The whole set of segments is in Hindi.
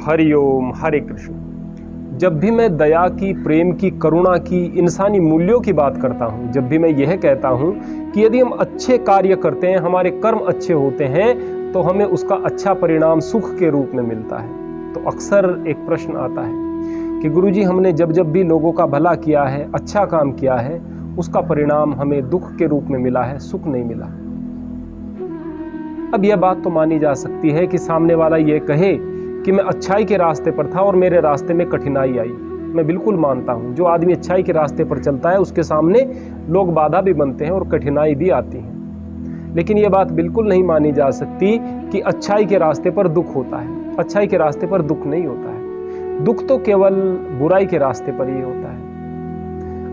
हरिओम, हरे कृष्ण। जब भी मैं दया की, प्रेम की, करुणा की, इंसानी मूल्यों की बात करता हूँ, जब भी मैं यह कहता हूँ कि यदि हम अच्छे कार्य करते हैं, हमारे कर्म अच्छे होते हैं, तो हमें उसका अच्छा परिणाम सुख के रूप में मिलता है, तो अक्सर एक प्रश्न आता है कि गुरुजी, हमने जब जब भी लोगों का भला किया है, अच्छा काम किया है, उसका परिणाम हमें दुख के रूप में मिला है, सुख नहीं मिला। अब यह बात तो मानी जा सकती है कि सामने वाला ये कहे कि मैं अच्छाई के रास्ते पर था और मेरे रास्ते में कठिनाई आई। मैं बिल्कुल मानता हूँ, जो आदमी अच्छाई के रास्ते पर चलता है उसके सामने लोग बाधा भी बनते हैं और कठिनाई भी आती है। लेकिन यह बात बिल्कुल नहीं मानी जा सकती कि अच्छाई के रास्ते पर दुख होता है। अच्छाई के रास्ते पर दुख नहीं होता है। दुख तो केवल बुराई के रास्ते पर ही होता है।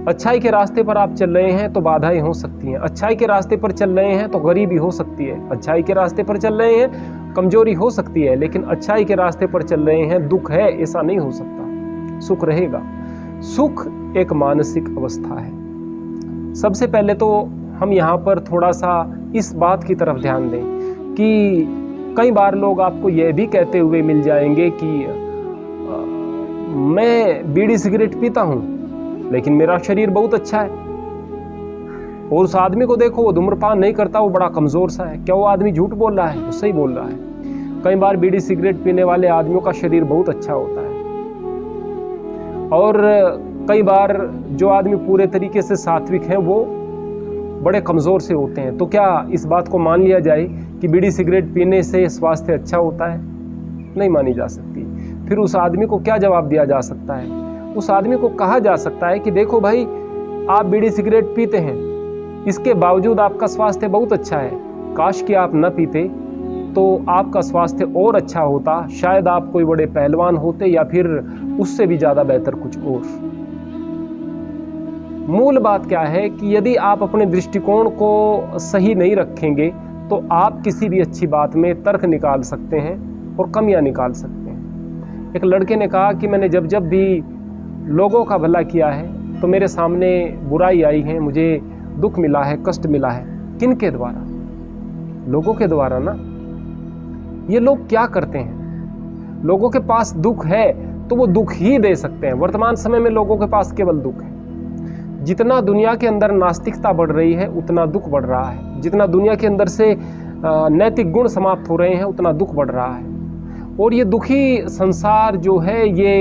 अच्छाई के रास्ते पर आप चल रहे हैं तो बाधाएं हो सकती हैं। अच्छाई के रास्ते पर चल रहे हैं तो गरीबी हो सकती है। अच्छाई के रास्ते पर चल रहे हैं कमजोरी हो सकती है। लेकिन अच्छाई के रास्ते पर चल रहे हैं दुख है ऐसा नहीं हो सकता, सुख रहेगा। सुख एक मानसिक अवस्था है। सबसे पहले तो हम यहाँ पर थोड़ा सा इस बात की तरफ ध्यान दें कि कई बार लोग आपको यह भी कहते हुए मिल जाएंगे कि मैं बीड़ी सिगरेट पीता हूँ लेकिन मेरा शरीर बहुत अच्छा है, और उस आदमी को देखो वो धूम्रपान नहीं करता, वो बड़ा कमजोर सा है। क्या वो आदमी झूठ बोल रहा है? वो सही बोल रहा है। कई बार बीड़ी सिगरेट पीने वाले आदमियों का शरीर बहुत अच्छा होता है, और कई बार जो आदमी पूरे तरीके से सात्विक हैं वो बड़े कमजोर से होते हैं। तो क्या इस बात को मान लिया जाए कि बीड़ी सिगरेट पीने से स्वास्थ्य अच्छा होता है? नहीं मानी जा सकती। फिर उस आदमी को क्या जवाब दिया जा सकता है? उस आदमी को कहा जा सकता है कि देखो भाई, आप बीड़ी सिगरेट पीते हैं, इसके बावजूद आपका स्वास्थ्य बहुत अच्छा है। काश कि आप न पीते तो आपका स्वास्थ्य और अच्छा होता, शायद आप कोई बड़े पहलवान होते या फिर उससे भी ज़्यादा बेहतर कुछ और। मूल बात क्या है कि यदि आप अपने दृष्टिकोण को सही नहीं रखेंगे तो आप किसी भी अच्छी बात में तर्क निकाल सकते हैं और कमियां निकाल सकते हैं। एक लड़के ने कहा कि मैंने जब जब भी लोगों का भला किया है तो मेरे सामने बुराई आई है, मुझे दुख मिला है, कष्ट मिला है। किन के द्वारा? लोगों के द्वारा ना। ये लोग क्या करते हैं? लोगों के पास दुख है तो वो दुख ही दे सकते हैं। वर्तमान समय में लोगों के पास केवल दुख है। जितना दुनिया के अंदर नास्तिकता बढ़ रही है उतना दुख बढ़ रहा है। जितना दुनिया के अंदर से नैतिक गुण समाप्त हो रहे हैं उतना दुख बढ़ रहा है। और ये दुखी संसार जो है ये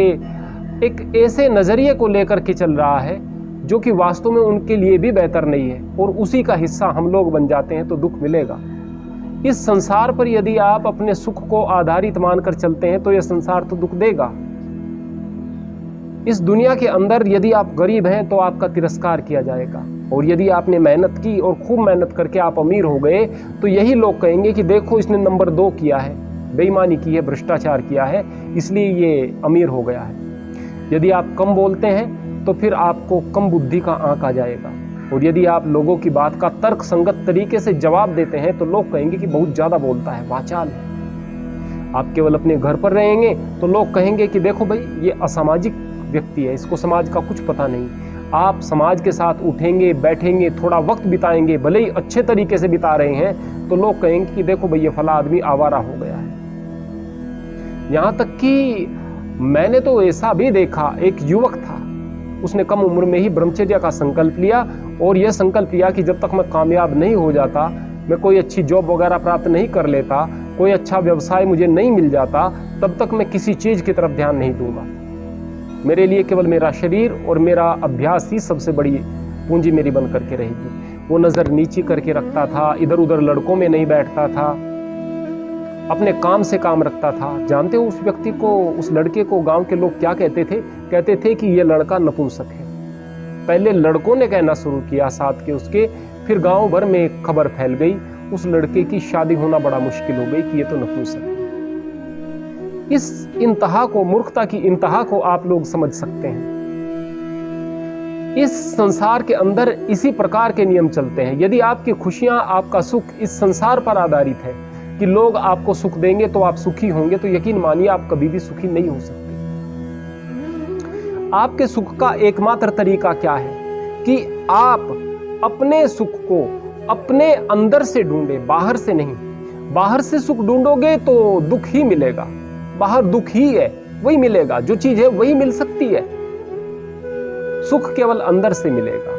एक ऐसे नज़रिए को लेकर के चल रहा है जो कि वास्तव में उनके लिए भी बेहतर नहीं है, और उसी का हिस्सा हम लोग बन जाते हैं तो दुख मिलेगा। इस संसार पर यदि आप अपने सुख को आधारित मानकर चलते हैं तो यह संसार तो दुख देगा। इस दुनिया के अंदर यदि आप गरीब हैं तो आपका तिरस्कार किया जाएगा, और यदि आपने मेहनत की और खूब मेहनत करके आप अमीर हो गए तो यही लोग कहेंगे कि देखो इसने नंबर 2 किया है, बेईमानी की है, भ्रष्टाचार किया है, इसलिए ये अमीर हो गया है। यदि आप कम बोलते हैं तो फिर आपको कम बुद्धि का आंक आ जाएगा, और यदि आप लोगों की बात का तर्क संगत तरीके से जवाब देते हैं तो लोग कहेंगे कि बहुत ज़्यादा बोलता है, वाचाल है। आप केवल अपने घर पर रहेंगे तो लोग कहेंगे कि देखो भाई ये असामाजिक व्यक्ति है, इसको समाज का कुछ पता नहीं। आप समाज के साथ उठेंगे, बैठेंगे, थोड़ा वक्त बिताएंगे, भले ही अच्छे तरीके से बिता रहे हैं, तो लोग कहेंगे कि देखो भाई ये फला आदमी आवारा हो गया है। यहाँ तक कि मैंने तो ऐसा भी देखा, एक युवक था, उसने कम उम्र में ही ब्रह्मचर्य का संकल्प लिया, और यह संकल्प लिया कि जब तक मैं कामयाब नहीं हो जाता, मैं कोई अच्छी जॉब वगैरह प्राप्त नहीं कर लेता, कोई अच्छा व्यवसाय मुझे नहीं मिल जाता, तब तक मैं किसी चीज़ की तरफ ध्यान नहीं दूंगा। मेरे लिए केवल मेरा शरीर और मेरा अभ्यास ही सबसे बड़ी पूंजी मेरी बन करके रहेगी। वो नज़र नीची करके रखता था, इधर उधर लड़कों में नहीं बैठता था, अपने काम से काम रखता था। जानते हो उस व्यक्ति को, उस लड़के को गांव के लोग क्या कहते थे? कहते थे कि ये लड़का नपुंसक है। पहले लड़कों ने कहना शुरू किया साथ के उसके, फिर गांव भर में एक खबर फैल गई, उस लड़के की शादी होना बड़ा मुश्किल हो गई कि ये तो नपुंसक है। इस इंतहा को, मूर्खता की इंतहा को आप लोग समझ सकते हैं। इस संसार के अंदर इसी प्रकार के नियम चलते हैं। यदि आपकी खुशियां, आपका सुख इस संसार पर आधारित है कि लोग आपको सुख देंगे तो आप सुखी होंगे, तो यकीन मानिए आप कभी भी सुखी नहीं हो सकते। आपके सुख का एकमात्र तरीका क्या है कि आप अपने सुख को अपने अंदर से ढूंढे, बाहर से नहीं। बाहर से सुख ढूंढोगे तो दुख ही मिलेगा। बाहर दुख ही है, वही मिलेगा। जो चीज है वही मिल सकती है, सुख केवल अंदर से मिलेगा।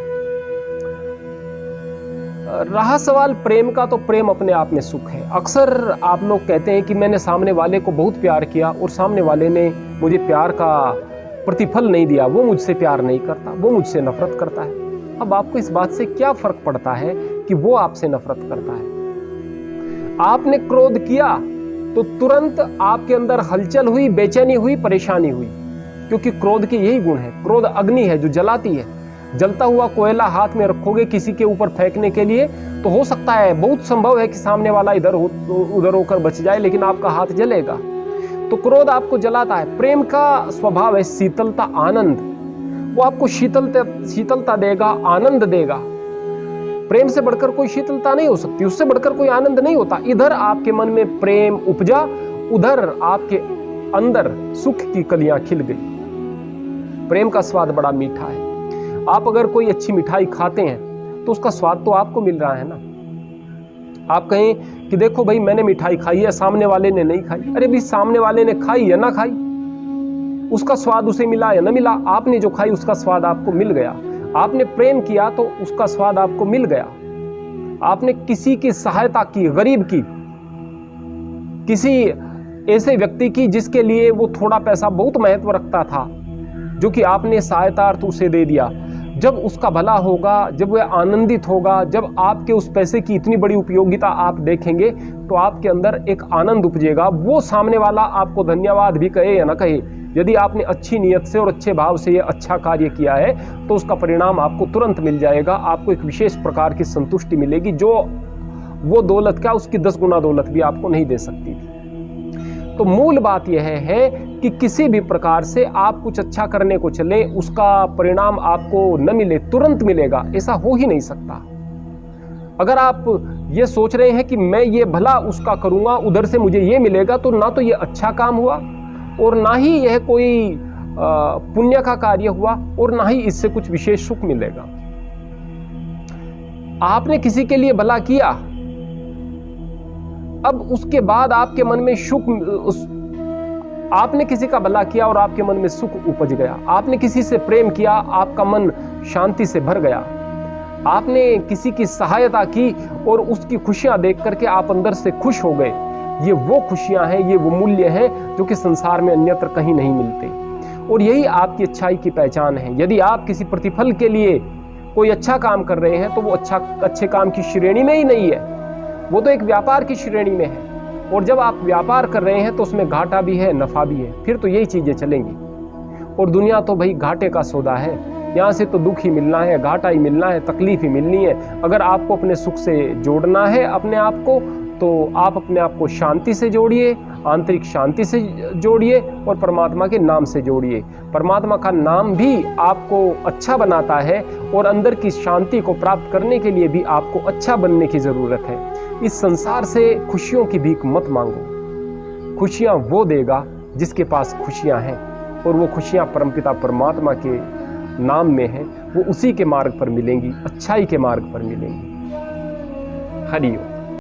रहा सवाल प्रेम का, तो प्रेम अपने आप में सुख है। अक्सर आप लोग कहते हैं कि मैंने सामने वाले को बहुत प्यार किया और सामने वाले ने मुझे प्यार का प्रतिफल नहीं दिया, वो मुझसे प्यार नहीं करता, वो मुझसे नफरत करता है। अब आपको इस बात से क्या फर्क पड़ता है कि वो आपसे नफरत करता है? आपने क्रोध किया तो तुरंत आपके अंदर हलचल हुई, बेचैनी हुई, परेशानी हुई, क्योंकि क्रोध के यही गुण है। क्रोध अग्नि है जो जलाती है। जलता हुआ कोयला हाथ में रखोगे किसी के ऊपर फेंकने के लिए, तो हो सकता है, बहुत संभव है कि सामने वाला उधर होकर बच जाए, लेकिन आपका हाथ जलेगा। तो क्रोध आपको जलाता है। प्रेम का स्वभाव है शीतलता, आनंद। वो आपको शीतलता देगा, आनंद देगा। प्रेम से बढ़कर कोई शीतलता नहीं हो सकती, उससे बढ़कर कोई आनंद नहीं होता। इधर आपके मन में प्रेम उपजा, उधर आपके अंदर सुख की कलियां खिल गई। प्रेम का स्वाद बड़ा मीठा है। आप अगर कोई अच्छी मिठाई खाते हैं तो उसका स्वाद तो आपको मिल रहा है ना। आप कहें कि देखो भाई मैंने मिठाई खाई है, सामने वाले ने नहीं खाई। अरे भाई सामने वाले ने खाई या ना खाई, उसका स्वाद उसे मिला या ना मिला, आपने जो खाई उसका स्वाद आपको मिल गया। आपने प्रेम किया तो उसका स्वाद आपको मिल गया। आपने किसी की सहायता की, गरीब की, किसी ऐसे व्यक्ति की जिसके लिए वो थोड़ा पैसा बहुत महत्व रखता था, जो कि आपने सहायतार्थ उसे दे दिया। जब उसका भला होगा, जब वह आनंदित होगा, जब आपके उस पैसे की इतनी बड़ी उपयोगिता आप देखेंगे, तो आपके अंदर एक आनंद उपजेगा। वो सामने वाला आपको धन्यवाद भी कहे या ना कहे, यदि आपने अच्छी नीयत से और अच्छे भाव से ये अच्छा कार्य किया है, तो उसका परिणाम आपको तुरंत मिल जाएगा। आपको एक विशेष प्रकार की संतुष्टि मिलेगी, जो वो दौलत क्या, उसकी 10 गुना दौलत भी आपको नहीं दे सकती थी। तो मूल बात यह है कि किसी भी प्रकार से आप कुछ अच्छा करने को चले, उसका परिणाम आपको न मिले, तुरंत मिलेगा, ऐसा हो ही नहीं सकता। अगर आप ये सोच रहे हैं कि मैं ये भला उसका करूंगा, उधर से मुझे ये मिलेगा, तो ना तो ये अच्छा काम हुआ और ना ही यह कोई पुण्य का कार्य हुआ और ना ही इससे कुछ विशेष सुख मिलेगा। आपने किसी के लिए भला किया, अब उसके बाद आपके मन में आपने किसी का भला किया और आपके मन में सुख उपज गया। आपने किसी से प्रेम किया, आपका मन शांति से भर गया। आपने किसी की सहायता की और उसकी खुशियां देख करके आप अंदर से खुश हो गए। ये वो खुशियां हैं, ये वो मूल्य हैं जो कि संसार में अन्यत्र कहीं नहीं मिलते। और यही आपकी अच्छाई की पहचान है। यदि आप किसी प्रतिफल के लिए कोई अच्छा काम कर रहे हैं, तो वो अच्छे काम की श्रेणी में ही नहीं है, वो तो एक व्यापार की श्रेणी में है। और जब आप व्यापार कर रहे हैं तो उसमें घाटा भी है, नफा भी है, फिर तो यही चीजें चलेंगी। और दुनिया तो भाई घाटे का सौदा है, यहाँ से तो दुख ही मिलना है, घाटा ही मिलना है, तकलीफ ही मिलनी है। अगर आपको अपने सुख से जोड़ना है अपने आप को, तो आप अपने आप को शांति से जोड़िए, आंतरिक शांति से जोड़िए और परमात्मा के नाम से जोड़िए। परमात्मा का नाम भी आपको अच्छा बनाता है और अंदर की शांति को प्राप्त करने के लिए भी आपको अच्छा बनने की ज़रूरत है। इस संसार से खुशियों की भीख मत मांगो। खुशियाँ वो देगा जिसके पास खुशियाँ हैं, और वो खुशियाँ परमपिता परमात्मा के नाम में हैं। वो उसी के मार्ग पर मिलेंगी, अच्छाई के मार्ग पर मिलेंगी। हरि ओम।